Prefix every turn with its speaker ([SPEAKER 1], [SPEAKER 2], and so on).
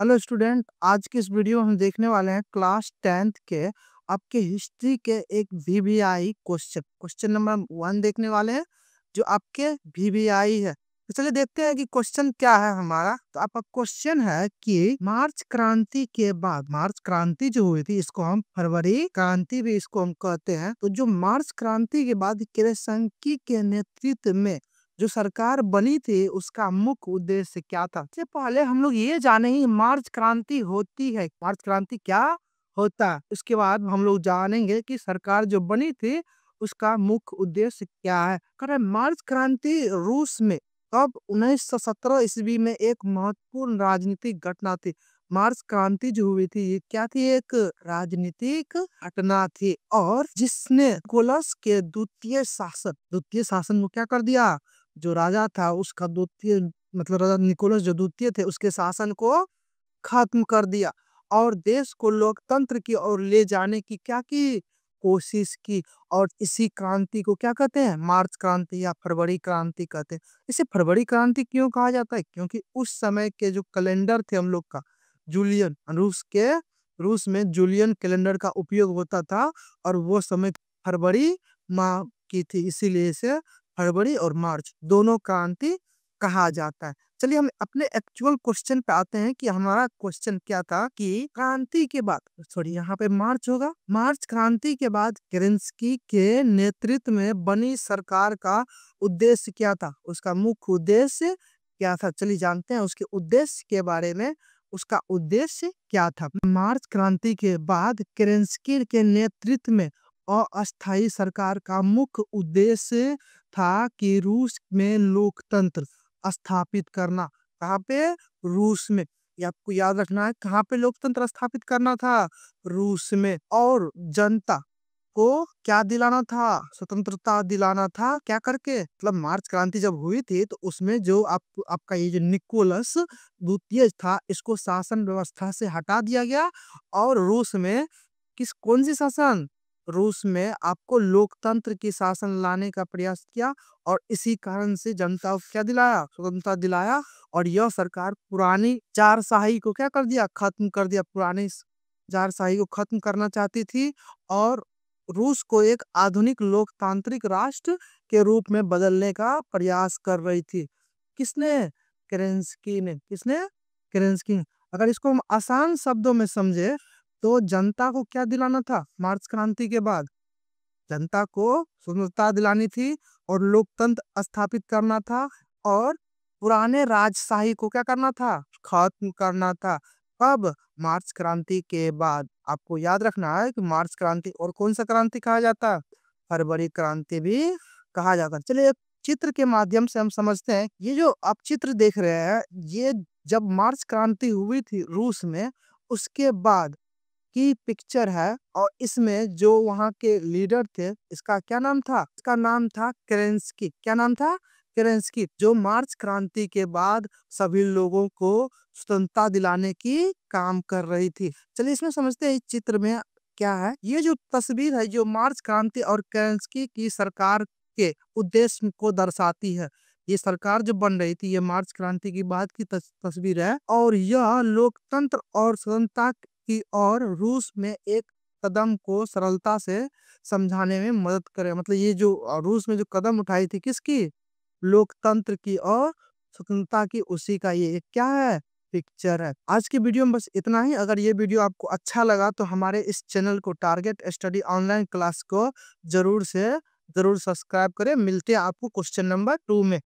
[SPEAKER 1] Hello student, आज की इस वीडियो में हम देखने वाले हैं क्लास 10th के आपके हिस्ट्री के एक वीवीआई क्वेश्चन नंबर 1 देखने वाले हैं जो आपके वीवीआई है। तो चलिए देखते हैं कि क्वेश्चन क्या है हमारा। तो आपका क्वेश्चन है कि मार्च क्रांति के बाद, मार्च क्रांति जो हुई थी इसको हम फरवरी क्रांति भी इसको हम कहते हैं। तो जो मार्च क्रांति के बाद केरेसंकी के नेतृत्व में जो सरकार बनी थी उसका मुख्य उद्देश्य क्या था। सबसे पहले हम लोग ये जाने ही मार्च क्रांति होती है, मार्च क्रांति क्या होता है। उसके बाद हम लोग जानेंगे कि सरकार जो बनी थी उसका मुख्य उद्देश्य क्या है। करें मार्च क्रांति रूस में कब 1917 ईस्वी में एक महत्वपूर्ण राजनीतिक घटना थी। मार्च क्रांति जो हुई थी ये क्या थी, एक राजनीतिक घटना थी और जिसने निकोलस के द्वितीय शासन को क्या कर दिया, जो राजा था उसका द्वितीय मतलब राजा निकोलस जो द्वितीय थे उसके शासन को खत्म कर दिया और देश को लोकतंत्र की ओर ले जाने की क्या की कोशिश की। और इसी क्रांति को क्या कहते हैं, मार्च क्रांति या फरवरी क्रांति कहते हैं। इसे फरवरी क्रांति क्यों कहा जाता है, क्योंकि उस समय के जो कैलेंडर थे हम लोग का जूलियन, रूस में जूलियन कैलेंडर का उपयोग होता था और वो समय फरवरी माह की थी, इसीलिए इसे फरवरी और मार्च दोनों क्रांति कहा जाता है। चलिए हम अपने एक्चुअल क्वेश्चन पे आते हैं कि हमारा क्वेश्चन क्या था कि क्रांति के बाद, सॉरी यहाँ पे मार्च होगा, मार्च क्रांति के बाद केरेंस्की के नेतृत्व में बनी सरकार का उद्देश्य क्या था, उसका मुख्य उद्देश्य क्या था। चलिए जानते हैं उसके उद्देश्य के बारे में। उसका उद्देश्य क्या था। मार्च क्रांति के बाद केरेंस्की के नेतृत्व में अस्थायी सरकार का मुख्य उद्देश्य था कि रूस में लोकतंत्र स्थापित करना। कहाँ पे, रूस में। ये आपको याद रखना है, कहाँ पे लोकतंत्र स्थापित करना था, रूस में। और जनता को क्या दिलाना था, स्वतंत्रता दिलाना था। क्या करके, मतलब मार्च क्रांति जब हुई थी तो उसमें जो आपका ये जो निकोलस द्वितीय था इसको शासन व्यवस्था से हटा दिया गया और रूस में कौन सी शासन, रूस में आपको लोकतंत्र की शासन लाने का प्रयास किया और इसी कारण से जनता को क्या दिलाया, स्वतंत्रता दिलाया। और यह सरकार पुरानी जारशाही को क्या कर दिया, खत्म कर दिया, पुरानी जारशाही को खत्म करना चाहती थी और रूस को एक आधुनिक लोकतांत्रिक राष्ट्र के रूप में बदलने का प्रयास कर रही थी। किसने, केरेंस्की ने। किसने, केरेंस्की ने। अगर इसको हम आसान शब्दों में समझे तो जनता को क्या दिलाना था मार्च क्रांति के बाद, जनता को स्वतंत्रता दिलानी थी और लोकतंत्र स्थापित करना था और पुराने राजशाही को क्या करना था, खत्म करना था। कब, मार्च क्रांति के बाद। आपको याद रखना है कि मार्च क्रांति और कौन सा क्रांति कहा जाता है, फरवरी क्रांति भी कहा जाता है। चलिए एक चित्र के माध्यम से हम समझते हैं। ये जो आप चित्र देख रहे हैं ये जब मार्च क्रांति हुई थी रूस में उसके बाद की पिक्चर है और इसमें जो वहाँ के लीडर थे इसका क्या नाम था, इसका नाम था केरेंस्की। क्या नाम था, केरेंस्की, जो मार्च क्रांति के बाद सभी लोगों को स्वतंत्रता दिलाने की काम कर रही थी। चलिए इसमें समझते हैं इस चित्र में क्या है। ये जो तस्वीर है जो मार्च क्रांति और केरेंस्की की सरकार के उद्देश्य को दर्शाती है। ये सरकार जो बन रही थी ये मार्च क्रांति की बाद की तस्वीर है और यह लोकतंत्र और स्वतंत्रता की और रूस में एक कदम को सरलता से समझाने में मदद करे। मतलब ये जो रूस में जो कदम उठाई थी किसकी, लोकतंत्र की और स्वतंत्रता की, उसी का ये एक क्या है, पिक्चर है। आज की वीडियो में बस इतना ही। अगर ये वीडियो आपको अच्छा लगा तो हमारे इस चैनल को टारगेट स्टडी ऑनलाइन क्लास को जरूर सब्सक्राइब करें। मिलते हैं आपको क्वेश्चन नंबर 2 में।